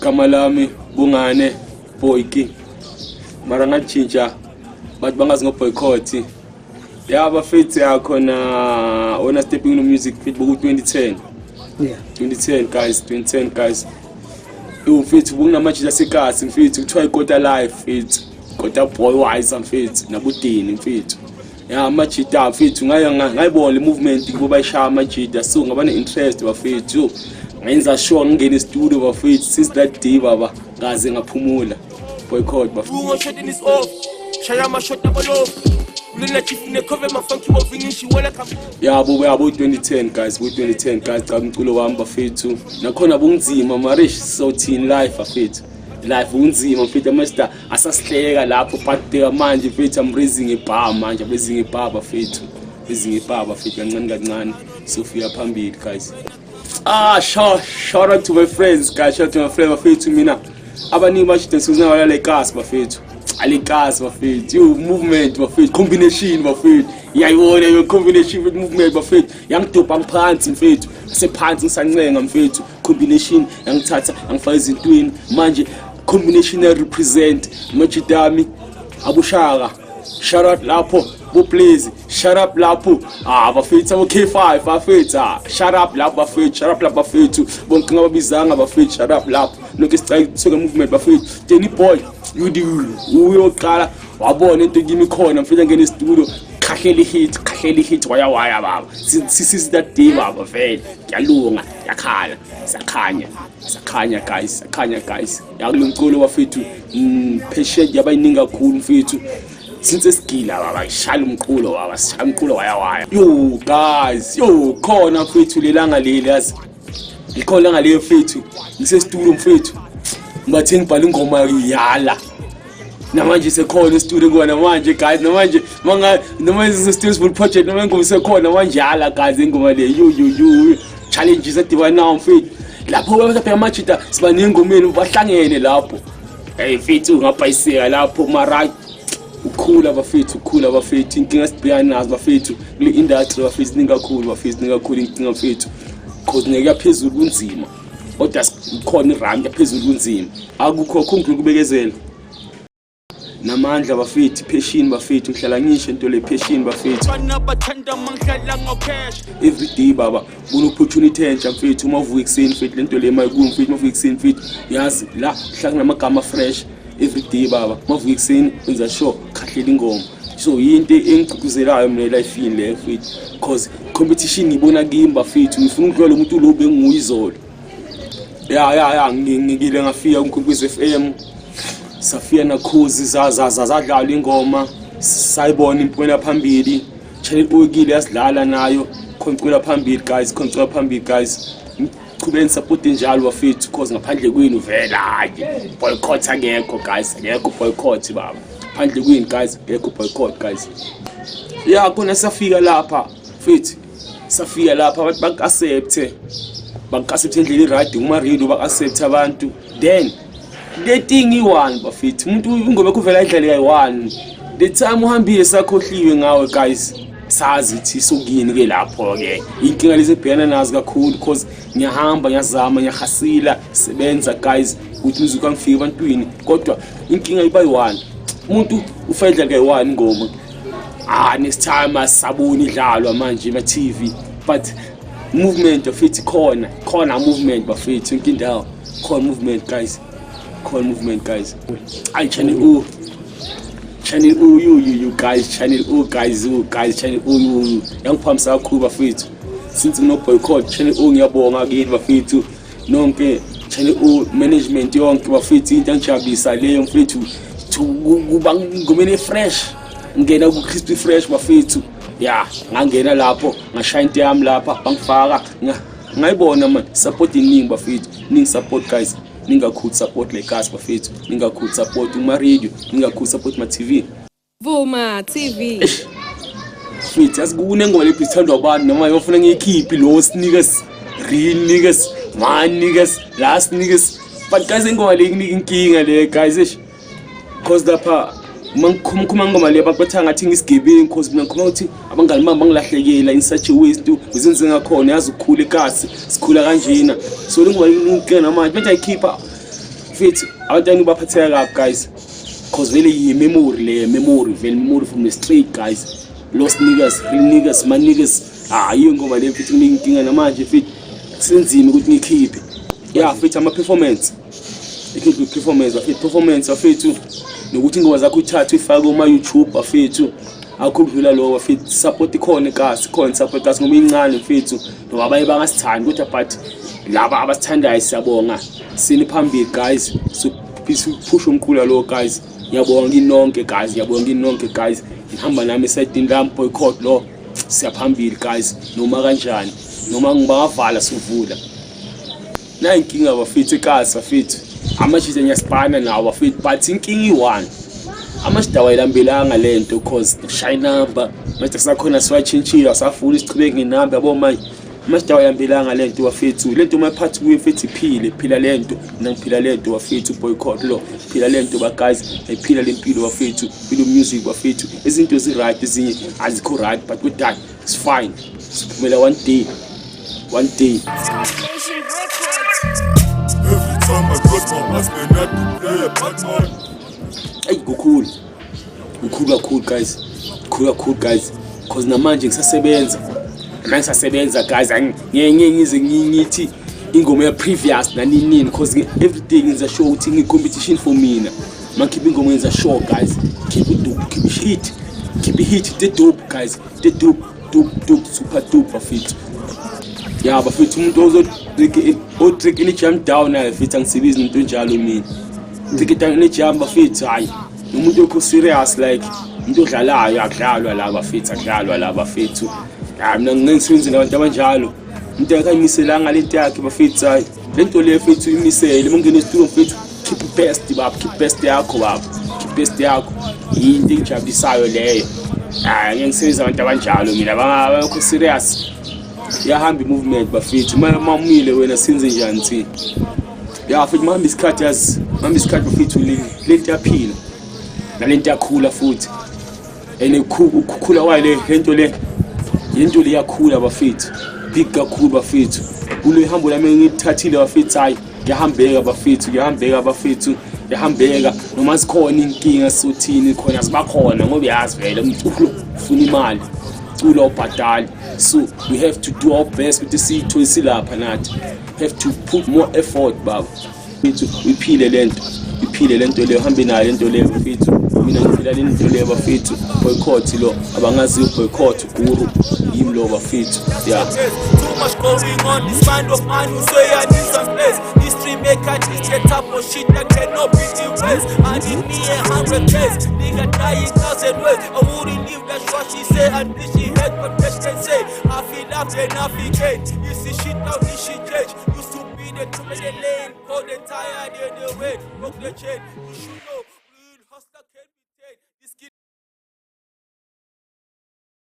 Kamalami Bungane Boyki mara ngachinja but bangazi ngo boycott yaba fit yakhona ona stepping no music fit boku 2010 2010 guys fit bungamajita sekasi fit kuthiwa ikota life fit kota boy wise and fit nabudini fit ya majita fit ngayibona le movement kuba ishaya majita so ngabane interest ba fit ngenza sure ngene studio ba fit since that day baba ngaze ngaphumula boycott ba shutting is off shaya ma shot double off ulena chief ne cover ma funky wovingishi wala kam yabo 2010 guys 2010 guys cha umculo wami bafethu nakhona bunzima marish so teen life bafethu life unzima mfethu master asasihleka lapho but manje mfethu am raising a bar manje raising a bar bafethu raising a bar bafethu kancane sofia phambili guys shout out to my friends guys, shout out to my friends bafethu mina abaningi bashite sizona la ikas bafethu alikas bafethu you movement bafethu combination bafethu iyayibona yo combination with movement bafethu yangidopa ngiphansi mfethu asephansi ngisancenga mfethu combination yangithatha angifaka izintweni manje combination represent majidami abushaka shout out lapho bo please shut up lapho bafethu abo K5 bafethu shut up lapho bafethu bonke ngababizanga bafethu shut up lapho lokho isicayithoke movement bafethu Danny boy you do uyoqala wabona into kimi khona mfethu ngene studio khahleli hit waya baba sisi that day baba vele kuyalunga yakhala sakhanya guys yakulomculo bafethu patient yabayiningi kakhulu mfethu since esigila baba shala umculo baba shala umculo waya yo guys khona mfethu lelanga leli yazi ikhona langa le mfethu ngise studio mfethu ngibathe ngibhala ingoma yala namanje sekhona studio ngona manje guys namanje namanje studio full project namanje ngoma sekhona manje yala guys ingoma le yo challenges adibana nawo mfethu lapho babapha amajita siba nengomeni bahlangene lapho mfethu ngapayiseka lapho mara ukhula bafethu inkinga sibhekana nazo bafethu le industry bafethu ningakhulu inkinga bafethu cause ngeke yaphezulu kunzima kodwa sikhona irank yaphezulu kunzima akukho konke kubekezela namandla bafethu passion bafethu ngihlala ngisho into le passion bafethu banabathanda mangihlala ngocash every day baba kuna opportunity entsha mfethu uma uvuka ekseni mfethu lento le mayiku mfethu uma uvuka ekseni mfethu yazi la hlanga namagama fresh every day baba mavuka ekseni wenza sure khahlela ingoma so into engigqugquzelayo mina life in le mfethu cause competition ngibona kimba mfethu ngifuna ukudlala umuntu lo benguyizolo ya ngikile ngafika uNkwekwezi FM safia na khozi zadlala ingoma sayibona impela phambili channel okile yasidlala nayo khoncela phambili guys qhubeni support njalo bafethu cause ngaphandle kwenu vela hayi boycott akekho guys akekho boycott baba phandle kwenu guys akekho boycott guys ya kuna safika lapha mfethu abantu bak-accept endlela iradio uma radio bak-accept abantu then the thing i-one bafethu umuntu ingoma kuvela idlale kayi-one the time uhambile sakhohliwe ngawe guys sazi thi sokuyini ke lapho ke inkinga lezi ebhekana nazo kakhulu cause ngiyahamba ngiyazama ngiyahasila sebenza guys ukuthi ngizuka ngifike ebantwini kodwa inkinga iba yi-one umuntu ufayidla kayi-one ingoma next time asabuni idlalwa manje ema TV but movement bafethu khona movement bafethu inkindawo khona movement guys I channel O you guys channel O guys channel O yangiphamisa kakhulu bafethu since no boycott channel O ngiyabonga kini bafethu nonke channel O management yonke bafethu into angijabulisa leyo mfethu kuba ngomene fresh ngena ku crispy fresh bafethu ngangena lapho ngashaya into yami lapha bangifaka ngayibona man support iningi bafethu ning support guys ningakhulu support like us bafethu ningakhulu support uma radio ningakhulu support ma TV Vuma TV Fethu asikune ngoma lephi sithandwa abantu noma yofuna ngiyikhiphi lo sneakers real niggas man niggas last niggas but guys ingoma le inkinga le guys cause lapha mangikhuma ngoma le bakwetha ngathi ngisigebengu cause mina ngikhuluma ukuthi abangani bami bangilahlekela in such a way to izinze ngakhona yazi ukukhula ekasi sikhula kanjena so ngoma inkinga namanje manje ayikhipha Mfethu abantu baphatheka kabi guys cause vele memory from the street guys. Lost niggas, real niggas, my niggas. Iyo ngoma le mfethu nginkinga namanje mfethu senzima ukuthi ngikhiphe. Yeah mfethu ama performance. Ikhiphe performance mfethu nokuthi ingoma zakho uthathe uyifake kuma YouTube mfethu. Akukudlula lo mfethu support ikhona kasi khona support kasi ngoba incane mfethu ngoba abaye bangasithandi kodwa but laba abasithandayo siyabonga sini phambili guys so push umkhulu lo guys ngiyabonga kinonke guys ngihamba nami esayidini lami boycott lo siyaphambili guys noma kanjani noma ngibavala sivula na inkinga bafethu kasi bafethu amashisa ngiyasipana nawo bafethu but inkinga i1 amasidawa ilambelanga lento cause shy number manje sakhona siwachinchila safuna isichibeke nginamba yabo manje amasidawa ilambelanga lento bafethu lento maphathi kuye mfethu phila lento nangiphila lento bafethu boycott lo phila lento ba guys ephila lempilo bafethu phila music bafethu izinto ezi right ezinye azikho right but with that it's fine siphumela one day Every time I cross my husband at the play a Batman. Hey, cool guys. Cool guys. Cause namanje ngisasebenza guys. Ngize ngithi ingoma ya previous na nini cause everything is a show thing competition for mina. Mangikhipha ingoma yenza show guys. Keep it hit. The dope guys. The dope super dope fit. Yeah, bafethu umuntu ozodrink ini jam down na fit angisibiza umuntu njalo mina. Ndikita ini jam bafethu hayi. Umuntu okho serious like into odlalayo akudlalwa la bafethu mina ngisenze nabantu abanjalo into yakayimiselanga lento yakhe bafethu hayi lento le fethu imisele mongena esitulo mfethu keep best yakho into engijabulisayo leyo ngisenza abantu abanjalo mina abakho serious yahamba movement bafethu mamile wena senze njani thina fethu mama isikhathi bafethu lento yaphila nalento yakhula futhi ukukhula kwayo lento le yakhula bafethu big kakhulu bafethu kulo ihambo lami ngithathile bafethu hayi ngiyahambeka bafethu noma sikhona inkinga sothini khona sibakhona ngoba yazi vele umculo ufuna imali uculo ubhadali so we have to do our best ukuthi sithoyisi lapha nathi have to put more effort baba mfethu uyiphile lento leyo hambe nayo lento leyo bafethu mina ngiphila lento leyo bafethu boycott lo abangaziyo boycott guru yimi lo bafethu yeah too much going on this mind of mine who say I need some space history maker this get up on shit that cannot be erased I need me 100 days nigga dying 1,000 ways I wouldn't leave that's what she say until she heard what they say I feel up and I feel change you see shit now this shit change used to be the 2 minute lane cold and tired in the way broke the chain you should know